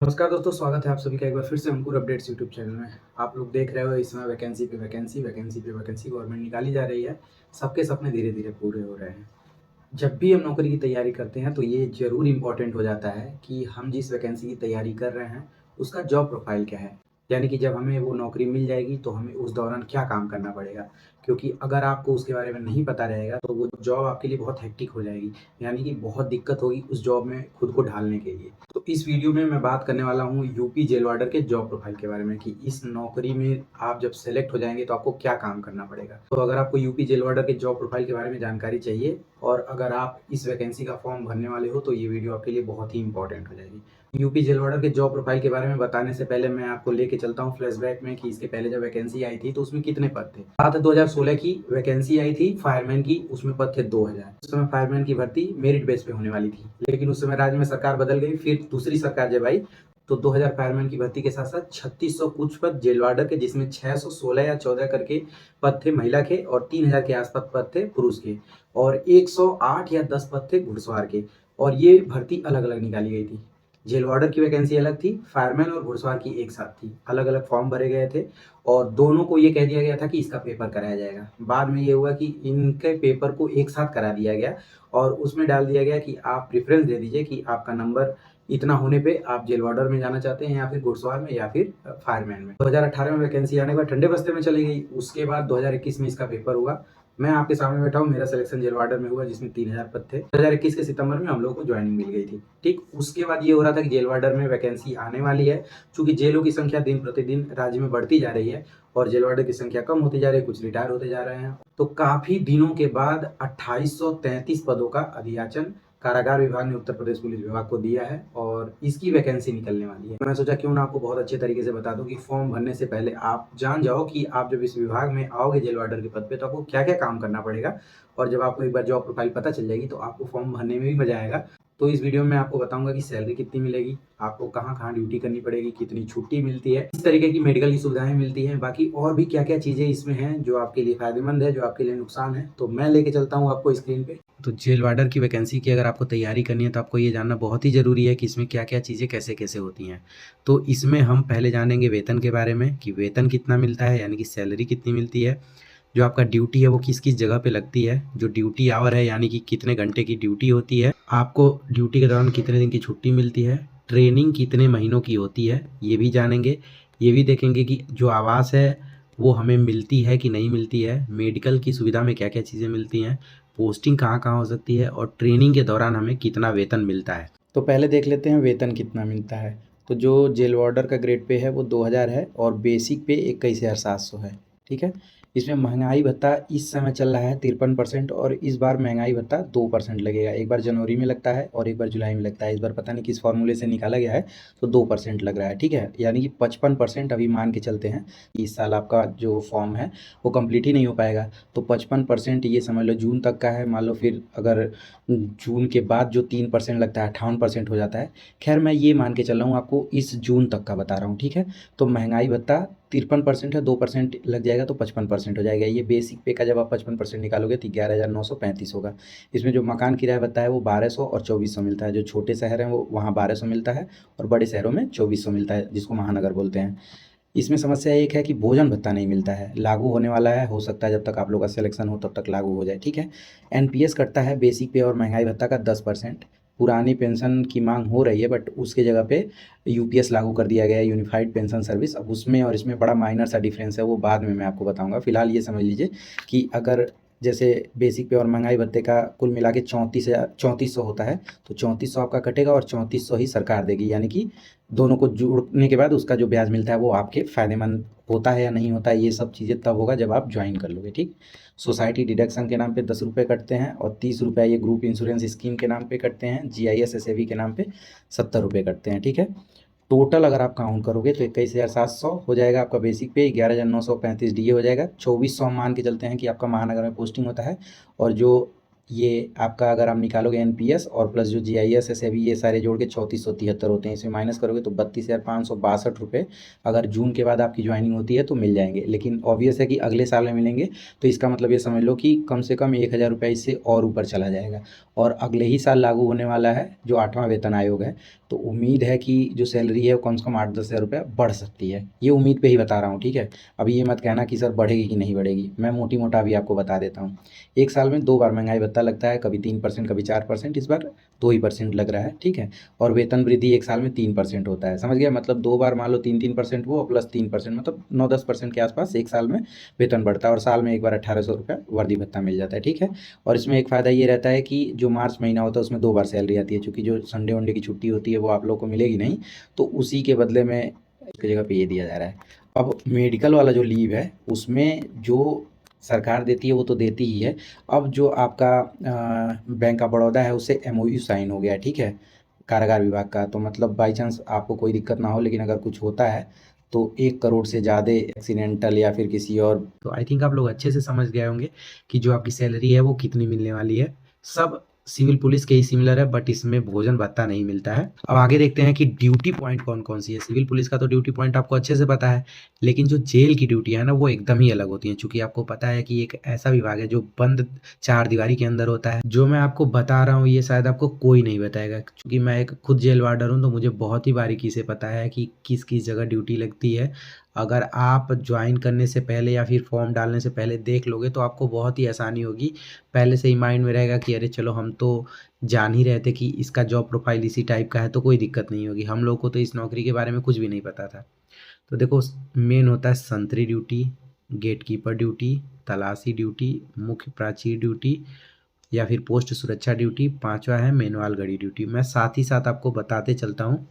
नमस्कार दोस्तों, स्वागत है आप सभी का एक बार फिर से अंकुर अपडेट्स यूट्यूब चैनल में। आप लोग देख रहे हो इस समय वैकेंसी पे वैकेंसी वैकेंसी पे वैकेंसी गवर्नमेंट निकाली जा रही है। सबके सपने धीरे धीरे पूरे हो रहे हैं। जब भी हम नौकरी की तैयारी करते हैं तो ये ज़रूर इम्पोर्टेंट हो जाता है कि हम जिस वैकेंसी की तैयारी कर रहे हैं उसका जॉब प्रोफाइल क्या है। यानी कि जब हमें वो नौकरी मिल जाएगी तो हमें उस दौरान क्या काम करना पड़ेगा, क्योंकि अगर आपको उसके बारे में नहीं पता रहेगा तो वो जॉब आपके लिए बहुत हेक्टिक हो जाएगी। यानी कि बहुत दिक्कत होगी उस जॉब में खुद को ढालने के लिए। तो इस वीडियो में मैं बात करने वाला हूँ यूपी जेल वार्डर के जॉब प्रोफाइल के बारे में कि इस नौकरी में आप जब सेलेक्ट हो जाएंगे तो आपको क्या काम करना पड़ेगा। तो अगर आपको यूपी जेल वार्डर के जॉब प्रोफाइल के बारे में जानकारी चाहिए और अगर आप इस वैकेंसी का फॉर्म भरने वाले हो तो ये वीडियो आपके लिए बहुत ही इंपॉर्टेंट हो जाएगी। यूपी जेल वार्डर के जॉब प्रोफाइल के बारे में बताने से पहले मैं आपको लेके चलता हूँ फ्लैशबैक में कि इसके पहले जब वैकेंसी आई थी तो उसमें कितने पद थे। बात है 2016 की, वैकेंसी आई थी फायरमैन की, उसमें पद थे 2000। उस समय फायरमैन की भर्ती मेरिट बेस पे होने वाली थी, लेकिन उस समय राज्य में सरकार बदल गई। फिर दूसरी सरकार जब आई तो 2000 फायरमैन की भर्ती के साथ साथ 3600 कुछ पद जेल वार्डर के, जिसमें 616 या 14 करके पद थे महिला के और 3000 के आसपास पद थे पुरुष के, और 108 या 10 पद थे घुड़सवार के। और ये भर्ती अलग अलग निकाली गई थी। जेल वार्डर की वैकेंसी अलग थी, फायरमैन और घुड़सवार की एक साथ थी। अलग अलग फॉर्म भरे गए थे और दोनों को ये कह दिया गया था कि इसका पेपर कराया जाएगा। बाद में ये हुआ कि इनके पेपर को एक साथ करा दिया गया और उसमें डाल दिया गया कि आप प्रेफरेंस दे दीजिए कि आपका नंबर इतना होने पे आप जेल वार्डर में जाना चाहते हैं या फिर घुड़सवार में या फिर फायरमैन में। 2018 में वैकेंसी आने के बाद ठंडे बस्ते में चली गई। उसके बाद 2021 में इसका पेपर हुआ। मैं आपके सामने बैठा हूँ, मेरा सिलेक्शन जेल वार्डर में हुआ जिसमें 3000 पद थे। 2021 के सितंबर में हम लोग को ज्वाइनिंग मिल गई थी। ठीक उसके बाद ये हो रहा था कि जेल वार्डर में वैकेंसी आने वाली है। चूंकि जेलों की संख्या दिन प्रतिदिन राज्य में बढ़ती जा रही है और जेल वार्डर की संख्या कम होती जा रही है, कुछ रिटायर होते जा रहे हैं, तो काफी दिनों के बाद 2833 पदों का अधियाचन कारागार विभाग ने उत्तर प्रदेश पुलिस विभाग को दिया है और इसकी वैकेंसी निकलने वाली है। मैं सोचा क्यों ना आपको बहुत अच्छे तरीके से बता दूं कि फॉर्म भरने से पहले आप जान जाओ कि आप जब इस विभाग में आओगे जेल वार्डर के पद पे तो आपको क्या क्या काम करना पड़ेगा। और जब आपको एक बार जॉब प्रोफाइल पता चल जाएगी तो आपको फॉर्म भरने में भी मजा आएगा। तो इस वीडियो में आपको बताऊंगा कि सैलरी कितनी मिलेगी, आपको कहाँ कहाँ ड्यूटी करनी पड़ेगी, कितनी छुट्टी मिलती है, इस तरीके की मेडिकल की सुविधाएं मिलती हैं, बाकी और भी क्या क्या चीजें इसमें हैं जो आपके लिए फायदेमंद है, जो आपके लिए नुकसान है। तो मैं लेके चलता हूँ आपको स्क्रीन पे। तो जेल वार्डर की वैकेंसी की अगर आपको तैयारी करनी है तो आपको ये जानना बहुत ही ज़रूरी है कि इसमें क्या क्या चीज़ें कैसे कैसे होती हैं। तो इसमें हम पहले जानेंगे वेतन के बारे में कि वेतन कितना मिलता है, यानी कि सैलरी कितनी मिलती है। जो आपका ड्यूटी है वो किस किस जगह पे लगती है, जो ड्यूटी आवर है यानी कि कितने घंटे की ड्यूटी होती है, आपको ड्यूटी के दौरान कितने दिन की छुट्टी मिलती है, ट्रेनिंग कितने महीनों की होती है, ये भी जानेंगे। ये भी देखेंगे कि जो आवास है वो हमें मिलती है कि नहीं मिलती है, मेडिकल की सुविधा में क्या क्या चीज़ें मिलती हैं, पोस्टिंग कहाँ कहाँ हो सकती है और ट्रेनिंग के दौरान हमें कितना वेतन मिलता है। तो पहले देख लेते हैं वेतन कितना मिलता है। तो जो जेल वार्डर का ग्रेड पे है वो 2000 है और बेसिक पे 21,700 है। ठीक है। इसमें महंगाई भत्ता इस समय चल रहा है 53% और इस बार महंगाई भत्ता 2% लगेगा। एक बार जनवरी में लगता है और एक बार जुलाई में लगता है। इस बार पता नहीं किस फॉर्मूले से निकाला गया है, तो 2% लग रहा है। ठीक है, यानी कि 55% अभी मान के चलते हैं। इस साल आपका जो फॉर्म है वो कंप्लीट ही नहीं हो पाएगा, तो 55% ये समझ लो जून तक का है। मान लो फिर अगर जून के बाद जो 3% लगता है 58% हो जाता है। खैर मैं ये मान के चल रहा हूँ, आपको इस जून तक का बता रहा हूँ। ठीक है, तो महंगाई भत्ता 53% है, 2% लग जाएगा तो 55% हो जाएगा। ये बेसिक पे का जब आप 55% निकालोगे तो 11,935 होगा। इसमें जो मकान किराया भत्ता है वो 1200 और 2400 मिलता है। जो छोटे शहर हैं वो वहाँ 1200 मिलता है और बड़े शहरों में 2400 मिलता है, जिसको महानगर बोलते हैं। इसमें समस्या एक है कि भोजन भत्ता नहीं मिलता है, लागू होने वाला है, हो सकता है जब तक आप लोग का सिलेक्शन हो तब तक लागू हो जाए। ठीक है, एनपीएस कटता है बेसिक पे और महंगाई भत्ता का 10%। पुरानी पेंशन की मांग हो रही है बट उसके जगह पे यूपीएस लागू कर दिया गया है, यूनिफाइड पेंशन सर्विस। अब उसमें और इसमें बड़ा माइनर सा डिफरेंस है, वो बाद में मैं आपको बताऊंगा। फिलहाल ये समझ लीजिए कि अगर जैसे बेसिक पे और महंगाई भत्ते का कुल मिला के 34,000 होता है, तो 3400 आपका कटेगा और 3400 ही सरकार देगी। यानी कि दोनों को जोड़ने के बाद उसका जो ब्याज मिलता है वो आपके फ़ायदेमंद होता है या नहीं होता है, ये सब चीज़ें तब होगा जब आप ज्वाइन कर लोगे। ठीक, सोसाइटी डिडक्शन के नाम पे 10 रुपये कटते हैं और 30 रुपये ये ग्रुप इंश्योरेंस स्कीम के नाम पे कटते हैं। जीआईएस एसएवी के नाम पे 70 रुपये कटते हैं। ठीक है, टोटल अगर आप काउंट करोगे तो 21,700 हो जाएगा आपका बेसिक पे, 11,935 डीए हो जाएगा। 2400 मान के चलते हैं कि आपका महानगर में पोस्टिंग होता है और जो ये आपका अगर आप निकालोगे एनपीएस और प्लस जो जीआईएस है सभी ये सारे जोड़ के 3473 होते हैं। इसमें माइनस करोगे तो 32,562 रुपये अगर जून के बाद आपकी ज्वाइनिंग होती है तो मिल जाएंगे। लेकिन ऑब्वियस है कि अगले साल में मिलेंगे, तो इसका मतलब ये समझ लो कि कम से कम 1,000 रुपये इससे और ऊपर चला जाएगा। और अगले ही साल लागू होने वाला है जो 8वां वेतन आयोग है, तो उम्मीद है कि जो सैलरी है वो कम से कम 8-10 हज़ार रुपये बढ़ सकती है। ये उम्मीद पे ही बता रहा हूँ, ठीक है। अभी ये मत कहना कि सर बढ़ेगी कि नहीं बढ़ेगी, मैं मोटी मोटा अभी आपको बता देता हूँ। एक साल में 2 बार महंगाई भत्ता लगता है, कभी 3% कभी 4%, इस बार 2% लग रहा है, ठीक है। और वेतन वृद्धि एक साल में 3% होता है, समझ गया। मतलब 2 बार मान लो 3% वो प्लस 3%, मतलब 9-10% के आसपास एक साल में वेतन बढ़ता है। और साल में एक बार 1800 रुपये वर्दी भत्ता मिल जाता है, ठीक है। और इसमें एक फ़ायदा ये रहता है कि जो मार्च महीना होता है उसमें 2 बार सैलरी आती है, चूँकि जो संडे वनडे की छुट्टी होती है वो आप लोग को मिलेगी नहीं, तो उसी के बदले में इसकी जगह पे ये दिया जा रहा है। अब मेडिकल वाला जो लीव है उसमें जो सरकार देती है वो तो देती ही है। अब जो आपका बैंक ऑफ बड़ौदा है उससे एमओयू साइन हो गया है, ठीक है, कारागार विभाग का। तो मतलब बाई चांस आपको कोई दिक्कत ना हो, लेकिन अगर कुछ होता है तो 1 करोड़ से ज़्यादा एक्सीडेंटल या फिर किसी और, तो आई थिंक आप लोग अच्छे से समझ गए होंगे कि जो आपकी सैलरी है वो कितनी मिलने वाली है। सब सिविल पुलिस के ही सिमिलर है, बट इसमें भोजन भत्ता नहीं मिलता है। अब आगे देखते हैं कि ड्यूटी पॉइंट कौन कौन सी है। सिविल पुलिस का तो ड्यूटी पॉइंट आपको अच्छे से पता है, लेकिन जो जेल की ड्यूटी है ना वो एकदम ही अलग होती है। चूँकि आपको पता है कि एक ऐसा विभाग है जो बंद 4 दीवारी के अंदर होता है। जो मैं आपको बता रहा हूँ ये शायद आपको कोई नहीं बताएगा, क्योंकि मैं एक खुद जेल वार्डर हूँ, तो मुझे बहुत ही बारीकी से पता है कि किस किस जगह ड्यूटी लगती है। अगर आप ज्वाइन करने से पहले या फिर फॉर्म डालने से पहले देख लोगे तो आपको बहुत ही आसानी होगी। पहले से ही माइंड में रहेगा कि अरे चलो हम तो जान ही रहे थे कि इसका जॉब प्रोफाइल इसी टाइप का है, तो कोई दिक्कत नहीं होगी। हम लोग को तो इस नौकरी के बारे में कुछ भी नहीं पता था। तो देखो, मेन होता है संतरी ड्यूटी, गेटकीपर ड्यूटी, तलाशी ड्यूटी, मुख्य प्राचीर ड्यूटी या फिर पोस्ट सुरक्षा ड्यूटी। 5वां है मेनवाल गढ़ी ड्यूटी। मैं साथ ही साथ आपको बताते चलता हूँ।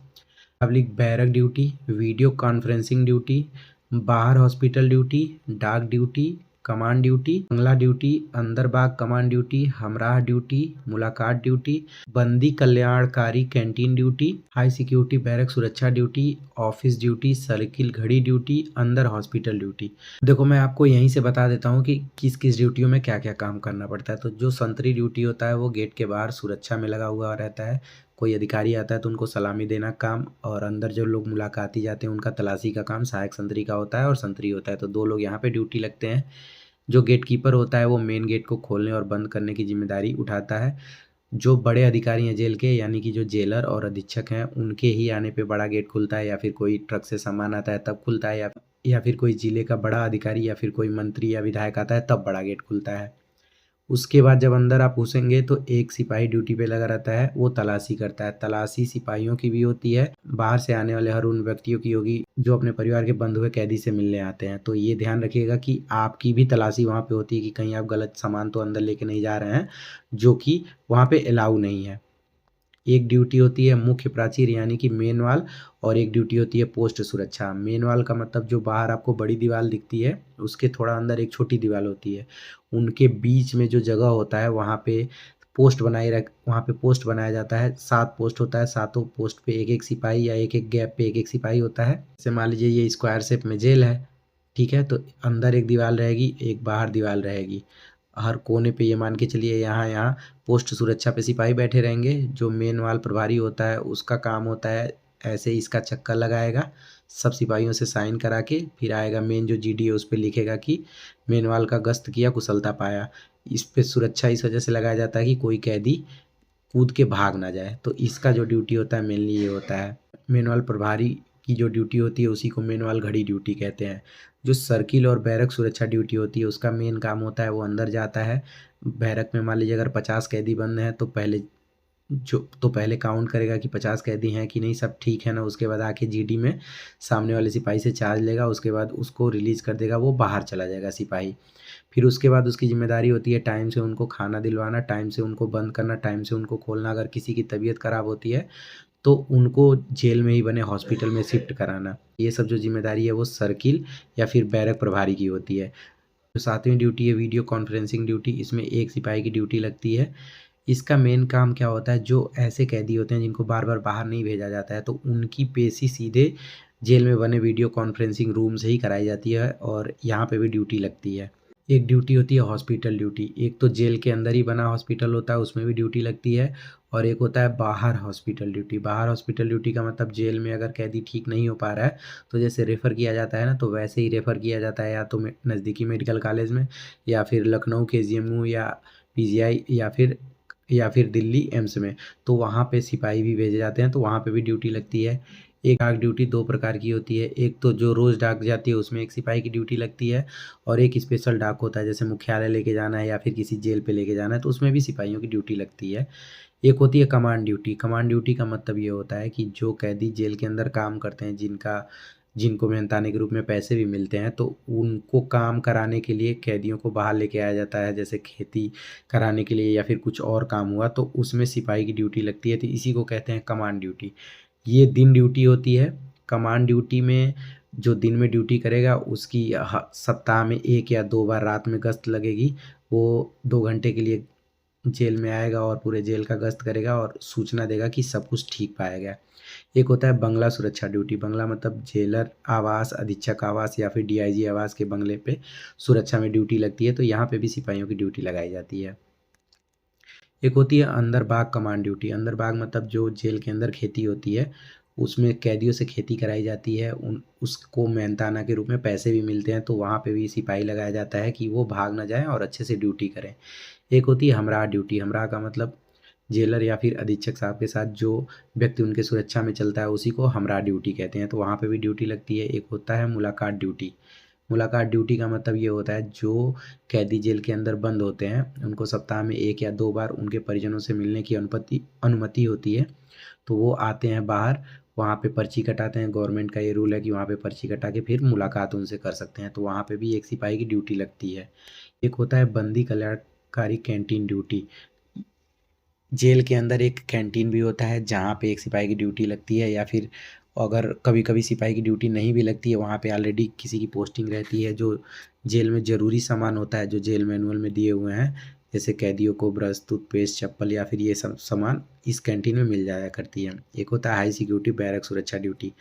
Public barrack duty, video conferencing duty, बाहर हॉस्पिटल ड्यूटी, डाक ड्यूटी, कमांड ड्यूटी, बंगला ड्यूटी, अंदर बाग कमांड ड्यूटी, हमराह ड्यूटी, मुलाकात ड्यूटी, बंदी कल्याणकारी canteen duty, high security barrack सुरक्षा ड्यूटी, ऑफिस ड्यूटी, सर्किल घड़ी ड्यूटी, अंदर हॉस्पिटल ड्यूटी। देखो, मैं आपको यहीं से बता देता हूँ कि किस किस ड्यूटियों में क्या क्या काम करना पड़ता है। तो जो संतरी ड्यूटी होता है वो गेट के बाहर सुरक्षा में लगा हुआ रहता है। कोई अधिकारी आता है तो उनको सलामी देना काम, और अंदर जो लोग मुलाकाती जाते हैं उनका तलाशी का काम सहायक संतरी का होता है और संतरी होता है। तो 2 लोग यहाँ पे ड्यूटी लगते हैं। जो गेट कीपर होता है वो मेन गेट को खोलने और बंद करने की जिम्मेदारी उठाता है। जो बड़े अधिकारी हैं जेल के, यानी कि जो जेलर और अधीक्षक हैं, उनके ही आने पे बड़ा गेट खुलता है, या फिर कोई ट्रक से सामान आता है तब खुलता है, या फिर कोई जिले का बड़ा अधिकारी या फिर कोई मंत्री या विधायक आता है तब बड़ा गेट खुलता है। उसके बाद जब अंदर आप घुसेंगे तो एक सिपाही ड्यूटी पे लगा रहता है, वो तलाशी करता है। तलाशी सिपाहियों की भी होती है, बाहर से आने वाले हर उन व्यक्तियों की होगी जो अपने परिवार के बंधु हुए कैदी से मिलने आते हैं। तो ये ध्यान रखिएगा कि आपकी भी तलाशी वहाँ पे होती है कि कहीं आप गलत सामान तो अंदर लेके नहीं जा रहे हैं, जो कि वहाँ पे अलाउ नहीं है। एक ड्यूटी होती है मुख्य प्राचीर यानी कि मेन वाल, और एक ड्यूटी होती है पोस्ट सुरक्षा। मेन वाल का मतलब जो बाहर आपको बड़ी दीवार दिखती है उसके थोड़ा अंदर एक छोटी दीवार होती है, उनके बीच में जो जगह होता है वहाँ पे वहाँ पे पोस्ट बनाया जाता है। 7 पोस्ट होता है, सातों पोस्ट पे एक एक सिपाही या एक एक गैप पे एक एक सिपाही होता है। जैसे मान लीजिए ये स्क्वायर शेप में जेल है, ठीक है, तो अंदर एक दीवार रहेगी, एक बाहर दीवार रहेगी। हर कोने पे ये मान के चलिए यहाँ यहाँ पोस्ट सुरक्षा पे सिपाही बैठे रहेंगे। जो मेन वाल प्रभारी होता है उसका काम होता है ऐसे इसका चक्कर लगाएगा, सब सिपाहियों से साइन करा के फिर आएगा मेन जो जीडी है उस पर लिखेगा कि मेन वाल का गश्त किया, कुशलता पाया। इस पे सुरक्षा इस वजह से लगाया जाता है कि कोई कैदी कूद के भाग ना जाए। तो इसका जो ड्यूटी होता है मेनली ये होता है। मेन वाल प्रभारी की जो ड्यूटी होती है उसी को मेन वाल घड़ी ड्यूटी कहते हैं। जो सर्किल और बैरक सुरक्षा ड्यूटी होती है उसका मेन काम होता है वो अंदर जाता है बैरक में। मान लीजिए अगर 50 कैदी बंद हैं तो पहले काउंट करेगा कि 50 कैदी हैं कि नहीं, सब ठीक है ना। उसके बाद आके जीडी में सामने वाले सिपाही से चार्ज लेगा, उसके बाद उसको रिलीज़ कर देगा, वो बाहर चला जाएगा सिपाही। फिर उसके बाद उसकी जिम्मेदारी होती है टाइम से उनको खाना दिलवाना, टाइम से उनको बंद करना, टाइम से उनको खोलना। अगर किसी की तबीयत ख़राब होती है तो उनको जेल में ही बने हॉस्पिटल में शिफ्ट कराना। ये सब जो जिम्मेदारी है वो सर्किल या फिर बैरक प्रभारी की होती है। जो 7वीं ड्यूटी है वीडियो कॉन्फ्रेंसिंग ड्यूटी, इसमें एक सिपाही की ड्यूटी लगती है। इसका मेन काम क्या होता है, जो ऐसे कैदी होते हैं जिनको बार बार बाहर नहीं भेजा जाता है तो उनकी पेशी सीधे जेल में बने वीडियो कॉन्फ्रेंसिंग रूम से ही कराई जाती है, और यहाँ पे भी ड्यूटी लगती है। एक ड्यूटी होती है हॉस्पिटल ड्यूटी, एक तो जेल के अंदर ही बना हॉस्पिटल होता है उसमें भी ड्यूटी लगती है, और एक होता है बाहर हॉस्पिटल ड्यूटी। बाहर हॉस्पिटल ड्यूटी का मतलब जेल में अगर कैदी ठीक नहीं हो पा रहा है तो जैसे रेफ़र किया जाता है ना, तो वैसे ही रेफ़र किया जाता है या तो नज़दीकी मेडिकल कॉलेज में, या फिर लखनऊ केजीएमयू या पीजीआई, या फिर दिल्ली एम्स में। तो वहाँ पे सिपाही भी भेजे जाते हैं, तो वहाँ पे भी ड्यूटी लगती है। एक डाक ड्यूटी दो प्रकार की होती है, एक तो जो रोज़ डाक जाती है उसमें एक सिपाही की ड्यूटी लगती है, और एक स्पेशल डाक होता है जैसे मुख्यालय लेके जाना है या फिर किसी जेल पे लेके जाना है, तो उसमें भी सिपाहियों की ड्यूटी लगती है। एक होती है कमांड ड्यूटी। कमांड ड्यूटी का मतलब ये होता है कि जो कैदी जेल के अंदर काम करते हैं, जिनको मेहनताने के रूप में पैसे भी मिलते हैं, तो उनको काम कराने के लिए कैदियों को बाहर लेके आया जाता है, जैसे खेती कराने के लिए या फिर कुछ और काम हुआ तो उसमें सिपाही की ड्यूटी लगती है, तो इसी को कहते हैं कमांड ड्यूटी। ये दिन ड्यूटी होती है। कमांड ड्यूटी में जो दिन में ड्यूटी करेगा उसकी सप्ताह में 1 या 2 बार रात में गश्त लगेगी। वो 2 घंटे के लिए जेल में आएगा और पूरे जेल का गश्त करेगा और सूचना देगा कि सब कुछ ठीक पाया गया। एक होता है बंगला सुरक्षा ड्यूटी। बंगला मतलब जेलर आवास, अधीक्षक आवास या फिर डीआईजी आवास के बंगले पे सुरक्षा में ड्यूटी लगती है, तो यहाँ पे भी सिपाहियों की ड्यूटी लगाई जाती है। एक होती है अंदर बाग कमांड ड्यूटी। अंदर बाग मतलब जो जेल के अंदर खेती होती है उसमें कैदियों से खेती कराई जाती है, उसको मेहनताना के रूप में पैसे भी मिलते हैं, तो वहाँ पे भी सिपाही लगाया जाता है कि वो भाग ना जाएं और अच्छे से ड्यूटी करें। एक होती है हमराह ड्यूटी। हमराह का मतलब जेलर या फिर अधीक्षक साहब के साथ जो व्यक्ति उनके सुरक्षा में चलता है उसी को हमराह ड्यूटी कहते हैं, तो वहाँ पे भी ड्यूटी लगती है। एक होता है मुलाकात ड्यूटी। मुलाकात ड्यूटी का मतलब ये होता है जो कैदी जेल के अंदर बंद होते हैं उनको सप्ताह में 1 या 2 बार उनके परिजनों से मिलने की अनुमति होती है, तो वो आते हैं बाहर, वहाँ पे पर्ची कटाते हैं। गवर्नमेंट का ये रूल है कि वहाँ पे पर्ची कटा के फिर मुलाकात उनसे कर सकते हैं, तो वहाँ पे भी एक सिपाही की ड्यूटी लगती है। एक होता है बंदी कल्याणकारी कैंटीन ड्यूटी। जेल के अंदर एक कैंटीन भी होता है जहाँ पे एक सिपाही की ड्यूटी लगती है, या फिर अगर कभी कभी सिपाही की ड्यूटी नहीं भी लगती है, वहाँ पे ऑलरेडी किसी की पोस्टिंग रहती है, जो जेल में ज़रूरी सामान होता है जो जेल मैनुअल में दिए हुए हैं, जैसे कैदियों को ब्रश, टूथपेस्ट, चप्पल या फिर ये सब सामान इस कैंटीन में मिल जाया करती है। एक होता है हाई सिक्योरिटी बैरक सुरक्षा ड्यूटी।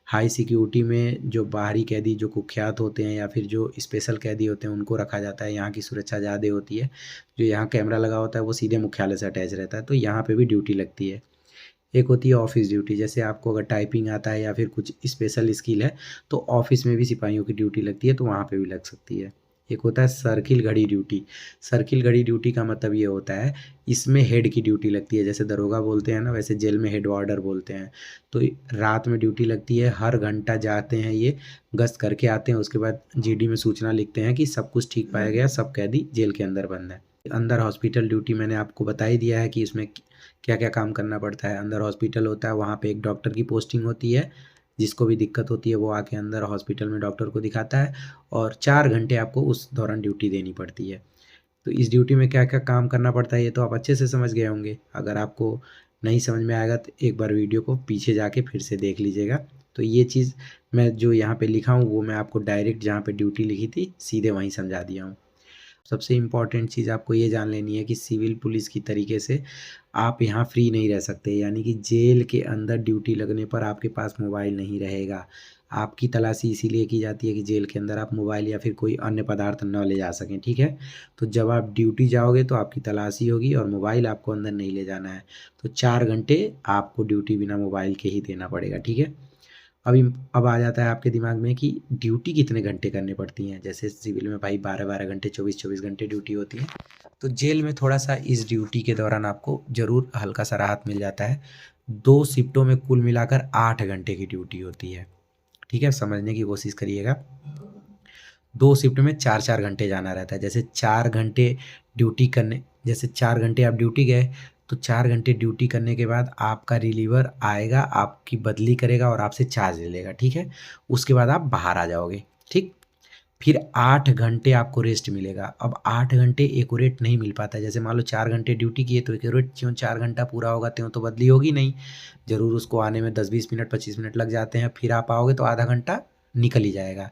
हाई सिक्योरिटी में जो बाहरी कैदी जो कुख्यात होते हैं या फिर जो स्पेशल कैदी होते हैं उनको रखा जाता है, यहाँ की सुरक्षा ज़्यादा होती है। जो यहाँ कैमरा लगा होता है वो सीधे मुख्यालय से अटैच रहता है, तो यहाँ पे भी ड्यूटी लगती है। एक होती है ऑफिस ड्यूटी। जैसे आपको अगर टाइपिंग आता है या फिर कुछ स्पेशल स्किल है तो ऑफिस में भी सिपाहियों की ड्यूटी लगती है, तो वहाँ पे भी लग सकती है। एक होता है सर्किल घड़ी ड्यूटी। सर्किल घड़ी ड्यूटी का मतलब ये होता है इसमें हेड की ड्यूटी लगती है, जैसे दरोगा बोलते हैं ना वैसे जेल में हेड वार्डर बोलते हैं। तो रात में ड्यूटी लगती है, हर घंटा जाते हैं, ये गश्त करके आते हैं, उसके बाद जीडी में सूचना लिखते हैं कि सब कुछ ठीक पाया गया, सब कैदी जेल के अंदर बंद है। अंदर हॉस्पिटल ड्यूटी मैंने आपको बता ही दिया है कि इसमें क्या क्या काम करना पड़ता है। अंदर हॉस्पिटल होता है, वहाँ पे एक डॉक्टर की पोस्टिंग होती है, जिसको भी दिक्कत होती है वो आके अंदर हॉस्पिटल में डॉक्टर को दिखाता है, और 4 घंटे आपको उस दौरान ड्यूटी देनी पड़ती है। तो इस ड्यूटी में क्या क्या काम करना पड़ता है ये तो आप अच्छे से समझ गए होंगे। अगर आपको नहीं समझ में आएगा तो एक बार वीडियो को पीछे जाके फिर से देख लीजिएगा। तो ये चीज़ मैं जो यहाँ पे लिखा हूँ वो मैं आपको डायरेक्ट जहाँ पे ड्यूटी लिखी थी सीधे वहीं समझा दिया हूँ। सबसे इम्पॉर्टेंट चीज़ आपको ये जान लेनी है कि सिविल पुलिस की तरीके से आप यहाँ फ्री नहीं रह सकते, यानी कि जेल के अंदर ड्यूटी लगने पर आपके पास मोबाइल नहीं रहेगा। आपकी तलाशी इसीलिए की जाती है कि जेल के अंदर आप मोबाइल या फिर कोई अन्य पदार्थ न ले जा सकें, ठीक है। तो जब आप ड्यूटी जाओगे तो आपकी तलाशी होगी और मोबाइल आपको अंदर नहीं ले जाना है, तो 4 घंटे आपको ड्यूटी बिना मोबाइल के ही देना पड़ेगा, ठीक है। अभी अब आ जाता है आपके दिमाग में कि ड्यूटी कितने घंटे करनी पड़ती हैं। जैसे सिविल में भाई 12-12 घंटे, 24-24 घंटे ड्यूटी होती है, तो जेल में थोड़ा सा इस ड्यूटी के दौरान आपको ज़रूर हल्का सा राहत मिल जाता है। 2 शिफ्टों में कुल मिलाकर 8 घंटे की ड्यूटी होती है, ठीक है। समझने की कोशिश करिएगा। 2 शिफ्ट में 4-4 घंटे जाना रहता है। जैसे 4 घंटे ड्यूटी करने, जैसे 4 घंटे आप ड्यूटी गए तो 4 घंटे ड्यूटी करने के बाद आपका रिलीवर आएगा, आपकी बदली करेगा और आपसे चार्ज ले लेगा, ठीक है। उसके बाद आप बाहर आ जाओगे, ठीक। फिर 8 घंटे आपको रेस्ट मिलेगा। अब 8 घंटे एक्यूरेट नहीं मिल पाता है। जैसे मान लो 4 घंटे ड्यूटी किए तो एक्यूरेट क्यों 4 घंटा पूरा होगा, त्यों तो बदली होगी नहीं, ज़रूर उसको आने में 10-20 मिनट 25 मिनट लग जाते हैं, फिर आप आओगे तो आधा घंटा निकल ही जाएगा।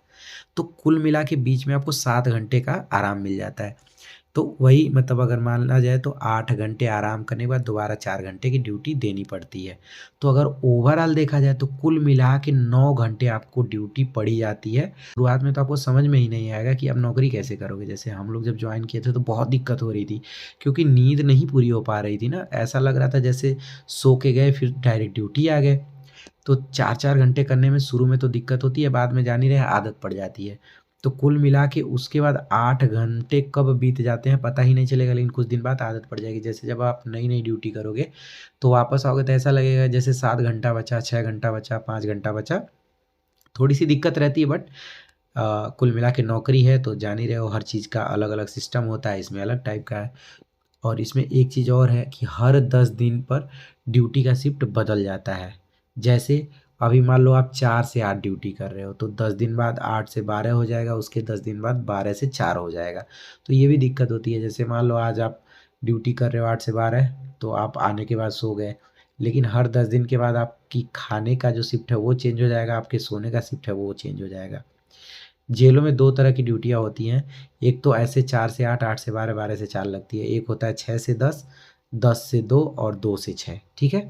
तो कुल मिला के बीच में आपको 7 घंटे का आराम मिल जाता है। तो वही मतलब अगर माना जाए तो 8 घंटे आराम करने के बाद दोबारा 4 घंटे की ड्यूटी देनी पड़ती है। तो अगर ओवरऑल देखा जाए तो कुल मिला के 9 घंटे आपको ड्यूटी पड़ी जाती है। शुरुआत में तो आपको समझ में ही नहीं आएगा कि आप नौकरी कैसे करोगे। जैसे हम लोग जब जॉइन किए थे तो बहुत दिक्कत हो रही थी, क्योंकि नींद नहीं पूरी हो पा रही थी ना। ऐसा लग रहा था जैसे सो के गए फिर डायरेक्ट ड्यूटी आ गए। तो 4-4 घंटे करने में शुरू में तो दिक्कत होती है, बाद में जान ही रहे हैं आदत पड़ जाती है। तो कुल मिला के उसके बाद 8 घंटे कब बीत जाते हैं पता ही नहीं चलेगा, लेकिन कुछ दिन बाद आदत पड़ जाएगी। जैसे जब आप नई-नई ड्यूटी करोगे तो वापस आओगे तो ऐसा लगेगा जैसे 7 घंटा बचा, 6 घंटा बचा, 5 घंटा बचा। थोड़ी-सी दिक्कत रहती है, बट कुल मिला के नौकरी है तो जान ही रहे हो, हर चीज़ का अलग-अलग सिस्टम होता है, इसमें अलग टाइप का है। और इसमें एक चीज़ और है कि हर 10 दिन पर ड्यूटी का शिफ्ट बदल जाता है। जैसे अभी मान लो आप 4 से 8 ड्यूटी कर रहे हो, तो 10 दिन बाद 8 से 12 हो जाएगा, उसके 10 दिन बाद 12 से 4 हो जाएगा। तो ये भी दिक्कत होती है। जैसे मान लो आज आप ड्यूटी कर रहे हो 8 से 12, तो आप आने के बाद सो गए, लेकिन हर 10 दिन के बाद आपकी खाने का जो शिफ्ट है वो चेंज हो जाएगा, आपके सोने का शिफ्ट है वो चेंज हो जाएगा। जेलों में 2 तरह की ड्यूटियाँ होती हैं। एक तो ऐसे 4 से 8, 8 से 12, 12 से 4 लगती है। एक होता है 6 से 10, 10 से 2 और 2 से 6, ठीक है?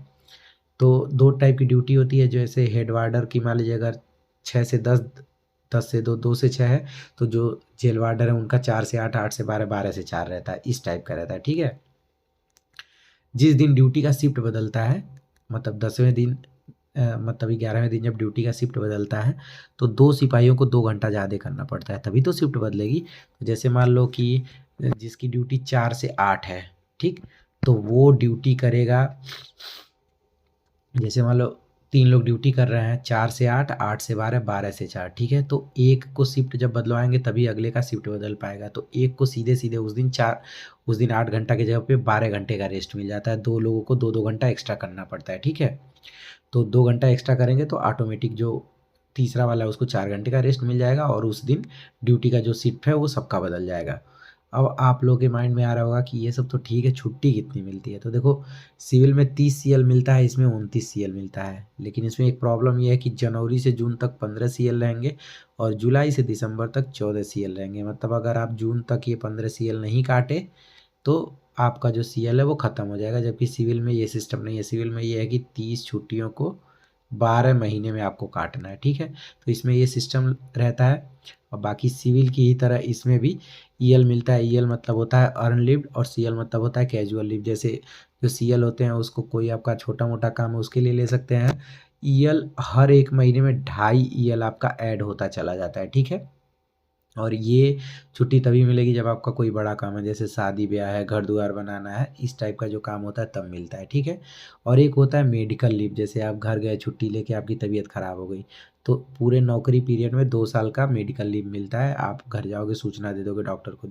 तो 2 टाइप की ड्यूटी होती है। जैसे हेड वार्डर की मान लीजिए अगर 6 से 10, 10 से 2, 2 से 6 है, तो जो जेल वार्डर है उनका 4 से 8, 8 से 12, 12 से 4 रहता है। इस टाइप का रहता है, ठीक है? जिस दिन ड्यूटी का शिफ्ट बदलता है, मतलब 10वें दिन मतलब 11वें दिन जब ड्यूटी का शिफ्ट बदलता है, तो 2 सिपाहियों को 2 घंटा ज़्यादा करना पड़ता है, तभी तो शिफ्ट बदलेगी। तो जैसे मान लो कि जिसकी ड्यूटी 4 से 8 है, ठीक? तो वो ड्यूटी करेगा, जैसे मान लो 3 लोग ड्यूटी कर रहे हैं, 4 से 8, 8 से 12, 12 से 4, ठीक है? तो एक को शिफ्ट जब बदलवाएँगे तभी अगले का शिफ्ट बदल पाएगा। तो एक को सीधे-सीधे उस दिन 8 घंटा की जगह पे 12 घंटे का रेस्ट मिल जाता है। 2 लोगों को 2-2 घंटा एक्स्ट्रा करना पड़ता है, ठीक है? तो 2 घंटा एक्स्ट्रा करेंगे तो ऑटोमेटिक जो तीसरा वाला है उसको 4 घंटे का रेस्ट मिल जाएगा, और उस दिन ड्यूटी का जो शिफ्ट है वो सबका बदल जाएगा। अब आप लोगों के माइंड में आ रहा होगा कि ये सब तो ठीक है, छुट्टी कितनी मिलती है? तो देखो, सिविल में 30 सीएल मिलता है, इसमें 29 सीएल मिलता है। लेकिन इसमें एक प्रॉब्लम ये है कि जनवरी से जून तक 15 सीएल रहेंगे और जुलाई से दिसंबर तक 14 सीएल रहेंगे। मतलब अगर आप जून तक ये 15 सीएल नहीं काटे तो आपका जो सीएल है वो ख़त्म हो जाएगा। जबकि सिविल में ये सिस्टम नहीं है। सिविल में ये है कि 30 छुट्टियों को 12 महीने में आपको काटना है, ठीक है? तो इसमें ये सिस्टम रहता है। और बाकी सिविल की ही तरह इसमें भी ईएल मिलता है। ईएल मतलब होता है अर्न लीव, और सीएल मतलब होता है कैजुअल लीव। जैसे जो सीएल होते हैं उसको कोई आपका छोटा मोटा काम है उसके लिए ले सकते हैं। ईएल हर 1 महीने में 2.5 ईएल आपका ऐड होता चला जाता है, ठीक है? और ये छुट्टी तभी मिलेगी जब आपका कोई बड़ा काम है, जैसे शादी ब्याह है, घर द्वार बनाना है, इस टाइप का जो काम होता है तब मिलता है, ठीक है? और एक होता है मेडिकल लीव। जैसे आप घर गए छुट्टी लेके, आपकी तबीयत ख़राब हो गई, तो पूरे नौकरी पीरियड में 2 साल का मेडिकल लीव मिलता है। आप घर जाओगे, सूचना दे दोगे डॉक्टर को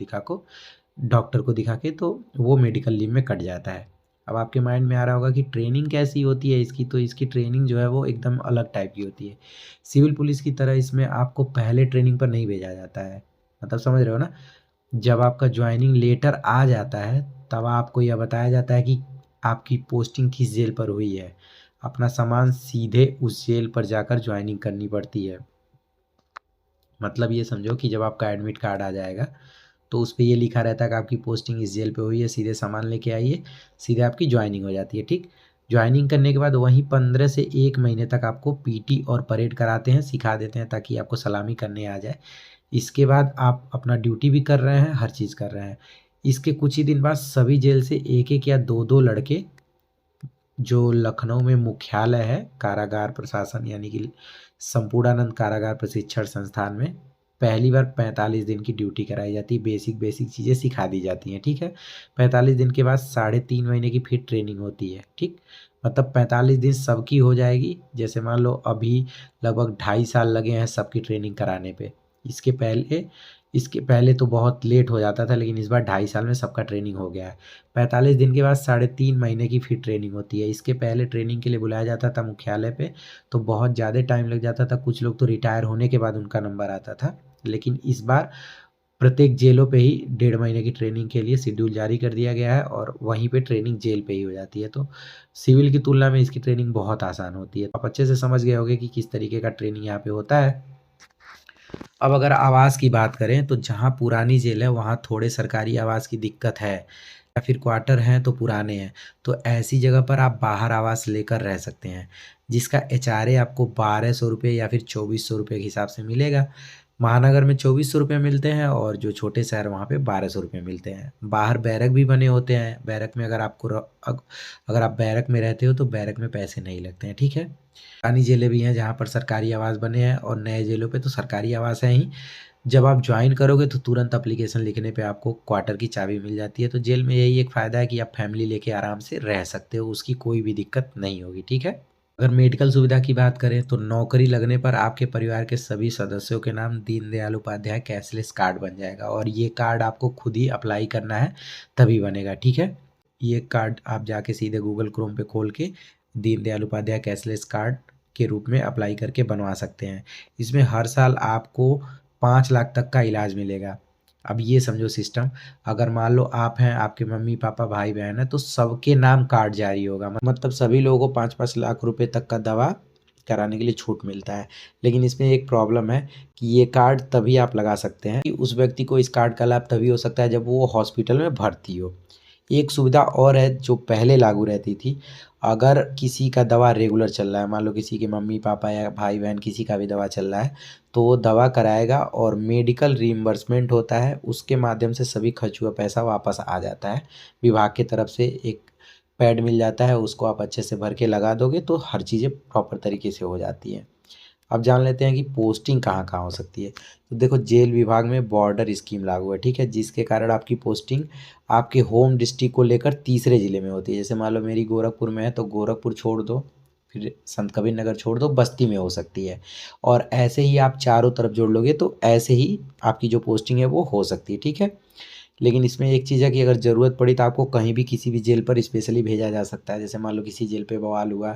दिखा के, तो वो मेडिकल लीव में कट जाता है। अब आपके माइंड में आ रहा होगा कि ट्रेनिंग कैसी होती है इसकी? तो इसकी ट्रेनिंग जो है वो एकदम अलग टाइप की होती है। सिविल पुलिस की तरह इसमें आपको पहले ट्रेनिंग पर नहीं भेजा जाता है। मतलब समझ रहे हो ना? जब आपका जॉइनिंग लेटर आ जाता है तब आपको यह बताया जाता है कि आपकी पोस्टिंग किस जेल पर हुई है। अपना सामान सीधे उस जेल पर जाकर जॉइनिंग करनी पड़ती है। मतलब ये समझो कि जब आपका एडमिट कार्ड आ जाएगा तो उस पे ये लिखा रहता है कि आपकी पोस्टिंग इस जेल पे हुई है, सीधे सामान लेके आइए, सीधे आपकी जॉइनिंग हो जाती है, ठीक? जॉइनिंग करने के बाद वहीं 15 से 1 महीने तक आपको पीटी और परेड कराते हैं, सिखा देते हैं ताकि आपको सलामी करने आ जाए। इसके बाद आप अपना ड्यूटी भी कर रहे हैं, हर चीज़ कर रहे हैं। इसके कुछ ही दिन बाद सभी जेल से 1-1 या 2-2 लड़के, जो लखनऊ में मुख्यालय है कारागार प्रशासन यानी कि संपूर्णानंद कारागार प्रशिक्षण संस्थान में, पहली बार 45 दिन की ड्यूटी कराई जाती है। बेसिक बेसिक चीज़ें सिखा दी जाती हैं, ठीक है? 45 दिन के बाद 3.5 महीने की फिर ट्रेनिंग होती है, ठीक? मतलब 45 दिन सबकी हो जाएगी। जैसे मान लो अभी लगभग 2.5 साल लगे हैं सबकी ट्रेनिंग कराने पे। इसके पहले तो बहुत लेट हो जाता था, लेकिन इस बार 2.5 साल में सबका ट्रेनिंग हो गया है। 45 दिन के बाद 3.5 महीने की फिर ट्रेनिंग होती है। इसके पहले ट्रेनिंग के लिए बुलाया जाता था मुख्यालय पे, तो बहुत ज़्यादा टाइम लग जाता था। कुछ लोग तो रिटायर होने के बाद उनका नंबर आता था। लेकिन इस बार प्रत्येक जेलों पे ही 1.5 महीने की ट्रेनिंग के लिए शेड्यूल जारी कर दिया गया है, और वहीं पे ट्रेनिंग जेल पे ही हो जाती है। तो सिविल की तुलना में इसकी ट्रेनिंग बहुत आसान होती है। आप अच्छे से समझ गए होंगे कि किस तरीके का ट्रेनिंग यहाँ पे होता है। अब अगर आवास की बात करें तो जहाँ पुरानी जेल है वहाँ थोड़े सरकारी आवास की दिक्कत है, या फिर क्वार्टर हैं तो पुराने हैं, तो ऐसी जगह पर आप बाहर आवास लेकर रह सकते हैं, जिसका एचआरए आपको 1200 रुपये या फिर 2400 रुपये के हिसाब से मिलेगा। महानगर में 2400 रुपये मिलते हैं और जो छोटे शहर वहाँ पे 1200 रुपये मिलते हैं। बाहर बैरक भी बने होते हैं, बैरक में अगर आप बैरक में रहते हो तो बैरक में पैसे नहीं लगते हैं, ठीक है। पुरानी जेलें भी हैं जहाँ पर सरकारी आवास बने हैं, और नए जेलों पे तो सरकारी आवास हैं ही। जब आप ज्वाइन करोगे तो तुरंत एप्लीकेशन लिखने पे आपको क्वार्टर की चाबी मिल जाती है। तो जेल में यही एक फ़ायदा है कि आप फैमिली लेके आराम से रह सकते हो, उसकी कोई भी दिक्कत नहीं होगी, ठीक है। अगर मेडिकल सुविधा की बात करें तो नौकरी लगने पर आपके परिवार के सभी सदस्यों के नाम दीनदयाल उपाध्याय कैशलेस कार्ड बन जाएगा, और ये कार्ड आपको खुद ही अप्लाई करना है तभी बनेगा, ठीक है। ये कार्ड आप जाके सीधे गूगल क्रोम पे खोल के दीनदयाल उपाध्याय कैशलेस कार्ड के रूप में अप्लाई करके बनवा सकते हैं। इसमें हर साल आपको 5 लाख तक का इलाज मिलेगा। अब ये समझो सिस्टम, अगर मान लो आप हैं, आपके मम्मी पापा भाई बहन है, तो सबके नाम कार्ड जारी होगा, मतलब सभी लोगों को 5-5 लाख रुपए तक का दवा कराने के लिए छूट मिलता है। लेकिन इसमें एक प्रॉब्लम है कि ये कार्ड तभी आप लगा सकते हैं कि उस व्यक्ति को इस कार्ड का लाभ तभी हो सकता है जब वो हॉस्पिटल में भर्ती हो। एक सुविधा और है जो पहले लागू रहती थी, अगर किसी का दवा रेगुलर चल रहा है, मान लो किसी के मम्मी पापा या भाई बहन किसी का भी दवा चल रहा है, तो वो दवा कराएगा और मेडिकल रीइंबर्समेंट होता है, उसके माध्यम से सभी खर्च हुआ पैसा वापस आ जाता है। विभाग की तरफ से एक पैड मिल जाता है, उसको आप अच्छे से भर के लगा दोगे तो हर चीज़ें प्रॉपर तरीके से हो जाती हैं। अब जान लेते हैं कि पोस्टिंग कहाँ कहाँ हो सकती है। तो देखो, जेल विभाग में बॉर्डर स्कीम लागू है, ठीक है, जिसके कारण आपकी पोस्टिंग आपके होम डिस्ट्रिक्ट को लेकर तीसरे ज़िले में होती है। जैसे मान लो मेरी गोरखपुर में है तो गोरखपुर छोड़ दो, फिर संत कबीर नगर छोड़ दो, बस्ती में हो सकती है। और ऐसे ही आप चारों तरफ जोड़ लोगे तो ऐसे ही आपकी जो पोस्टिंग है वो हो सकती है, ठीक है। लेकिन इसमें एक चीज़ है कि अगर ज़रूरत पड़ी तो आपको कहीं भी किसी भी जेल पर स्पेशली भेजा जा सकता है। जैसे मान लो किसी जेल पे बवाल हुआ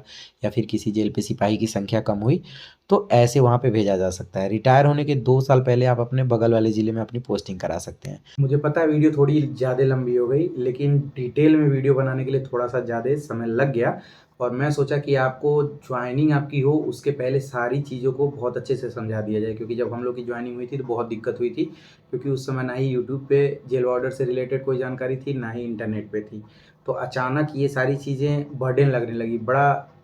या फिर किसी जेल पे सिपाही की संख्या कम हुई, तो ऐसे वहाँ पे भेजा जा सकता है। रिटायर होने के 2 साल पहले आप अपने बगल वाले ज़िले में अपनी पोस्टिंग करा सकते हैं। मुझे पता है वीडियो थोड़ी ज़्यादा लंबी हो गई, लेकिन डिटेल में वीडियो बनाने के लिए थोड़ा-सा ज़्यादा समय लग गया, और मैं सोचा कि आपको जॉइनिंग आपकी हो उसके पहले सारी चीज़ों को बहुत अच्छे से समझा दिया जाए, क्योंकि जब हम लोग की जॉइनिंग हुई थी तो बहुत दिक्कत हुई थी, क्योंकि उस समय ना ही यूट्यूब पे जेल वार्डर से रिलेटेड कोई जानकारी थी, ना ही इंटरनेट पे थी। तो अचानक ये सारी चीज़ें बर्डन लगने लगी,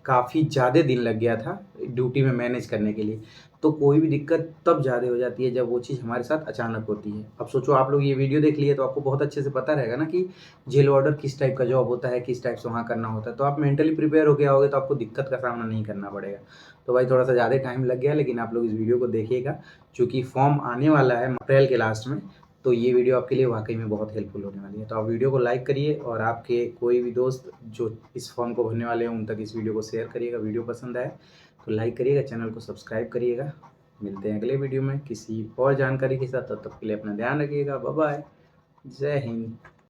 काफ़ी ज़्यादा दिन लग गया था ड्यूटी में मैनेज करने के लिए। तो कोई भी दिक्कत तब ज़्यादा हो जाती है जब वो चीज़ हमारे साथ अचानक होती है। अब सोचो, आप लोग ये वीडियो देख लिए तो आपको बहुत अच्छे से पता रहेगा ना कि जेल वार्डर किस टाइप का जॉब होता है, किस टाइप से वहाँ करना होता है। तो आप मेंटली प्रिपेयर होके आओगे तो आपको दिक्कत का सामना नहीं करना पड़ेगा। तो भाई थोड़ा-सा ज़्यादा टाइम लग गया, लेकिन आप लोग इस वीडियो को देखिएगा, चूँकि फॉर्म आने वाला है अप्रैल के लास्ट में, तो ये वीडियो आपके लिए वाक़ई में बहुत हेल्पफुल होने वाली है। तो आप वीडियो को लाइक करिए, और आपके कोई भी दोस्त जो इस फॉर्म को भरने वाले हैं उन तक इस वीडियो को शेयर करिएगा। वीडियो पसंद आए तो लाइक करिएगा, चैनल को सब्सक्राइब करिएगा। मिलते हैं अगले वीडियो में किसी और जानकारी के साथ, तब तक के लिए अपना ध्यान रखिएगा। Bye bye. जय हिंद।